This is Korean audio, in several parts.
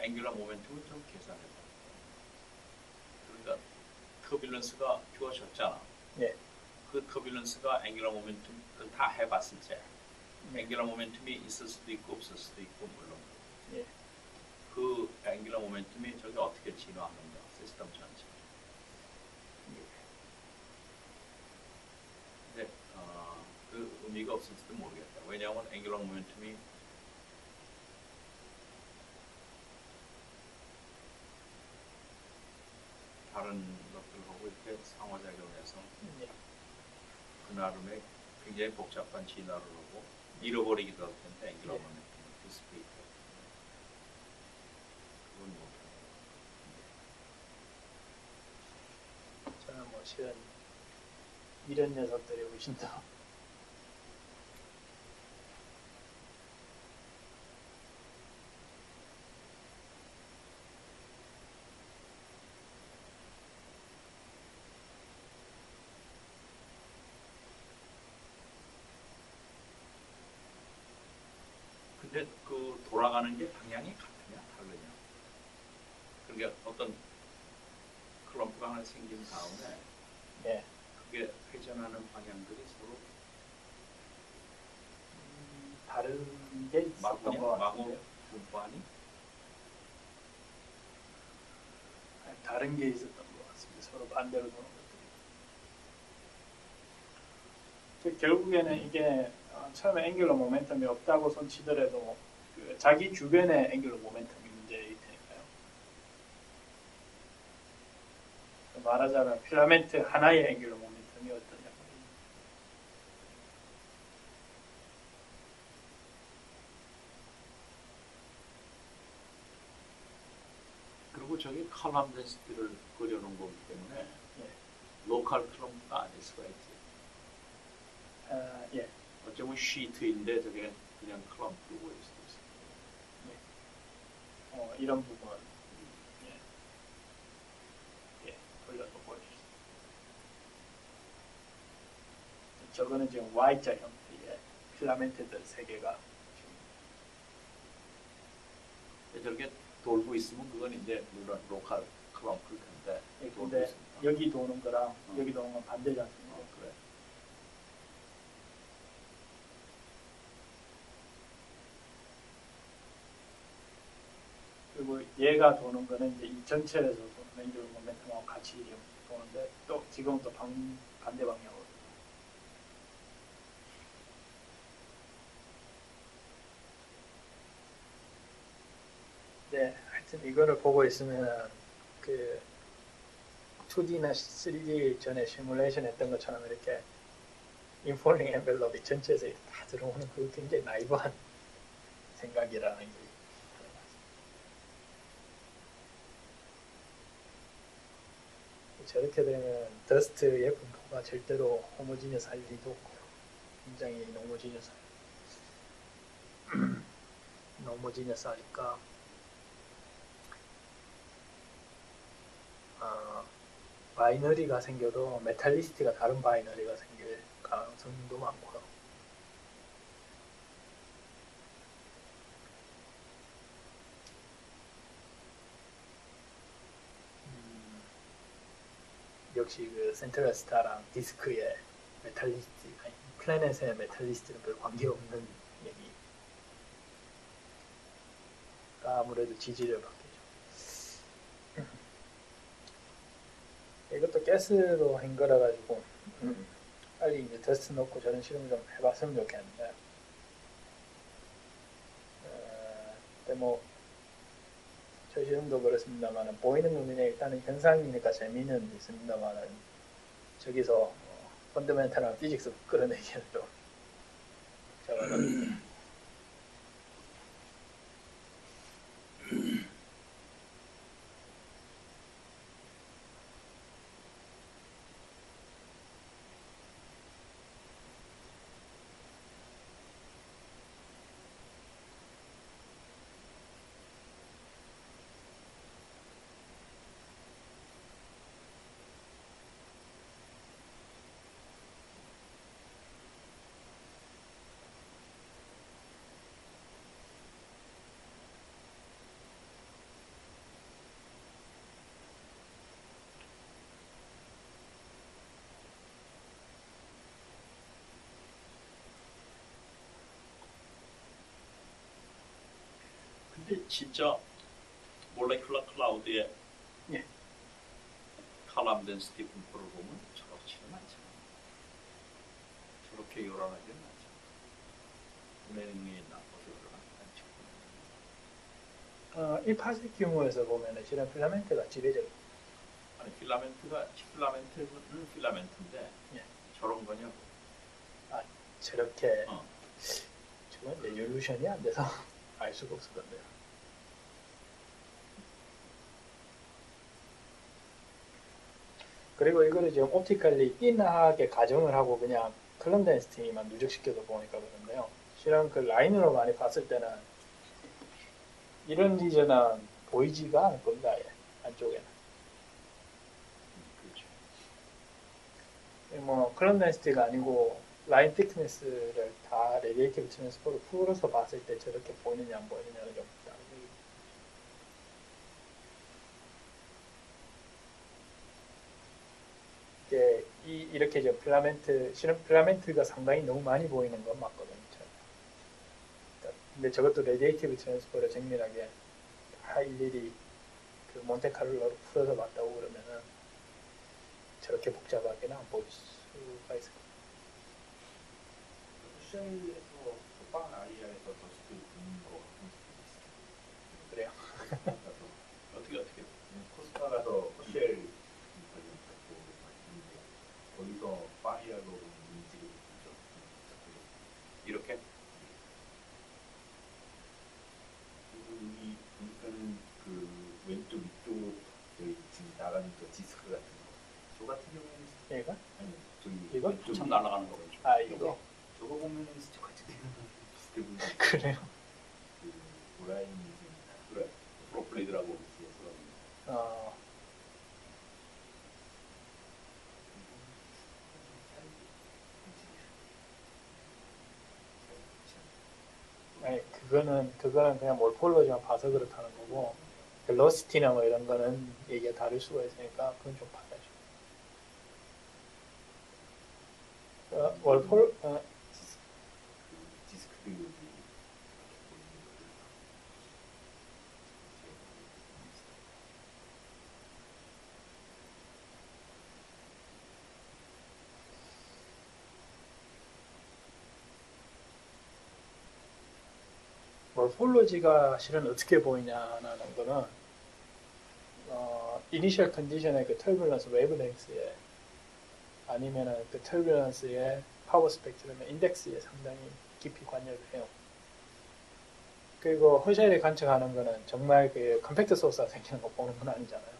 앵귤러 모멘텀을 좀 계산해 봐. 그러니까 터뷸런스가 주어졌잖아. 예. 그 터뷸런스가 앵귤러 모멘텀을 다 해봤을 때 앵귤러 모멘텀이 있을 수도 있고 없을 수도 있고 물론 예. 그 앵귤러 모멘텀이 저게 어떻게 진화하는가 시스템 전체. 근데 그 의미가 없을지도 모르겠다. 왜냐하면 앵귤러 모멘텀이 다른 것들하고 이렇게 상호작용해서 그 나름의 굉장히 복잡한 진화를 하고 잃어버리기도 할 텐데 앵귤러 모멘텀을 디스플레이. 그건 못해요. 저는 뭐 실은 이런 녀석들이 훨씬 더 근데 그 돌아가는 게 방향이 같으냐 다르냐? 그러니까 어떤 클럼프가 하나 생긴 다음에 예. 그게 회전하는 방향들이 서로 다른 게 있었던 것 같은데요. 분포하니? 다른 게 있었던 것 같습니다. 서로 반대로 도는 것들이. 결국에는 이게 처음에 앵귤러 모멘텀이 없다고 손치더라도 그 자기 주변에 앵귤러 모멘텀이 문제일 테니까요. 말하자면 필라멘트 하나의 앵귤러 모멘텀이 어떠냐. 그리고 저기 칼럼 덴시티를 그려놓은 거기 때문에 예. 로컬 클럼프가 아닐 수가 있지. 예. 어쩌면 시트인데 저게 그냥 클럼프로 보일 수도 있어. 이런 부분 돌려서 보여주세요. 저거는 지금 Y자 형태의 필라멘트들 세 개가 저렇게 돌고 있으면 그건 이제 물론 로컬 클럼프일 텐데. 근데 여기 도는 거랑 여기 도는 건 반대지 않습니까? 그래. 그리고 얘가 도는 거는 이제 이 전체에서 도는 앵귤러 모멘텀하고 같이 도는데 또 지금 또 반대 방향으로. 네, 하여튼 이거를 보고 있으면 그 2D나 3D 전에 시뮬레이션 했던 것처럼 이렇게 인폴링 엔벨롭이 전체에서 다 들어오는 그 굉장히 나이브한 생각이라는 게 저렇게 되면 더스트의 분포가 절대로 호모지니어스 할 리도 없고요. 굉장히 노모지니어스 하니까 바이너리가 생겨도 메탈리스트가 다른 바이너리가 생길 가능성도 많고요. 역시 그 센트럴 스타랑 디스크의 메탈리스트, 아니 플래닛의 메탈리스트는 별 관계없는 얘기가 아무래도 지지를 받겠죠. 이것도 가스로 한 거라 가지고 빨리 이제 더스트 넣고 저런 실험을 좀 해봤으면 좋겠는데 근데 뭐 저 실험도 그렇습니다만 보이는 눈에 일단은 현상이니까 재미는 있습니다만 저기서 펀더멘탈한 피직스 끌어내기는 좀 적어요. 근데 진짜 몰레큘러 클라우드에 예. 칼럼된 스티븐 폴을 보면 저렇지는 않잖아. 저렇게 요란하지는 않잖아. 분명히 나빠서 요란하지 않죠. 1파세 규모에서 보면은 실은 필라멘트가 지배적. 아니 필라멘트는 필라멘트인데 예. 저런 거냐고. 저렇게 저건 레졸루션이 안 돼서 알 수가 없었던데요. 그리고 이거를 지금 옵티컬리 띵하게 가정을 하고 그냥 클럼 덴시티만 누적시켜서 보니까 그런데요. 실은 그 라인으로 많이 봤을 때는 이런 리전은 보이지가 않을 겁니다. 아예 안쪽에는. 그렇죠. 뭐 클럼 덴시티가 아니고 라인 thickness를 다 레디에이티브 트랜스포로 풀어서 봤을 때 저렇게 보이느냐 안 보이느냐는 좀 다른 얘기. 이렇게 저 필라멘트 실은 필라멘트가 상당히 너무 많이 보이는 건 맞거든요. 근데 저것도 레디에이티브 트랜스포를 정밀하게 다 일일이 그 몬테카를로로 풀어서 봤다고 그러면은 저렇게 복잡하게는 안 보일 수가 있을 겁니다. 쉘에서 호빵 아리아에서 더스트 붙는 거 같은 스타일 있어요. 그래요. 어떻게 코스타 가서 쉘 거기서 파이어로 인지를 보죠. 이렇게 여기 보니까는 그 왼쪽 위쪽 여기 지금 나가는 저 디스크 같은 거. 저 같은 경우에는 얘가? 아니 저기 이거? 왼쪽 참 날아가는 거 왼쪽. 이거? 저거 보면은 스티커 같은 비슷해 보이는. 그래요? 그 오라인 그래 프로플레이드라고 있어서. 아니 그거는 그냥 몰폴로지만 봐서 그렇다는 거고 벨로시티나 뭐 이런 거는 얘기가 다를 수가 있으니까 그건 좀 봐야죠. 디스크들이 몰폴로지가 실은 어떻게 보이냐는 거는 이니셜 컨디션의 그 털뷸런스 웨이브랭스에 아니면은 그 털뷸런스의 파워 스펙트럼의 인덱스에 상당히 깊이 관여를 해요. 그리고 허쉘이 관측하는 거는 정말 그 컴팩트 소스가 생기는 거 보는 건 아니잖아요.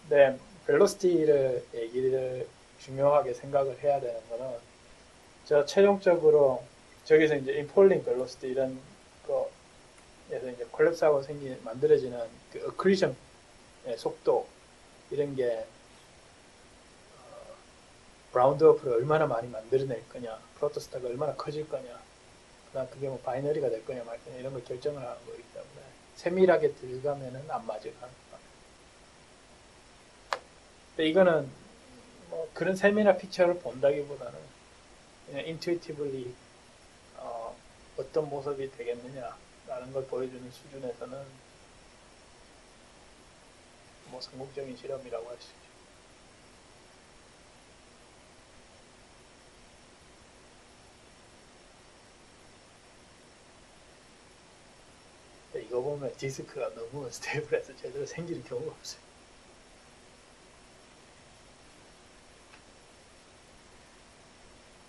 근데 벨로시티를 얘기를 중요하게 생각을 해야 되는 거는 저 최종적으로 저기서 이제 인폴링 벨로시티 이런 거에서 이제 콜랩스하고 만들어지는 그 어크리션의 속도 이런 게 브라운드어프를 얼마나 많이 만들어낼 거냐, 프로토스타가 얼마나 커질 거냐, 그다음 그게 뭐 바이너리가 될 거냐 말 거냐 이런 걸 결정을 하는 거기 때문에 세밀하게 들어가면은 안 맞을 가능성이. 근데 이거는 뭐 그런 세밀한 피처를 본다기보다는 그냥 인투이티블리 어떤 모습이 되겠느냐라는 걸 보여주는 수준에서는 뭐 성공적인 실험이라고 할 수 있죠. 이거 보면 디스크가 너무 스테이블해서 제대로 생기는 경우가 없어요.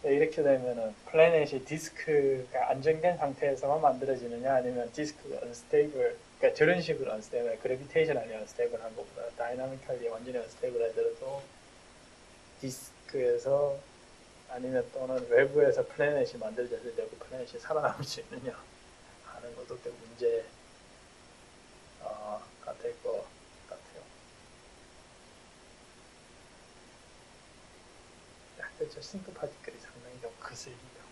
이렇게 되면은 플래닛이 디스크가 안정된 상태에서만 만들어지느냐 아니면 디스크가 언스테이블, 그러니까 저런 식으로 언스테이블, 그래비테이션ally 언스테이블한 것보다 다이나미컬리 완전히 언스테이블 하더라도 디스크에서 아니면 또는 외부에서 플래닛이 만들어졌을 때 그 플래닛이 살아남을 수 있느냐 하는 것도 꽤 문제 될 것 같아요. 하여튼 저 싱크 파티클이 상당히 좀 거슬립니다.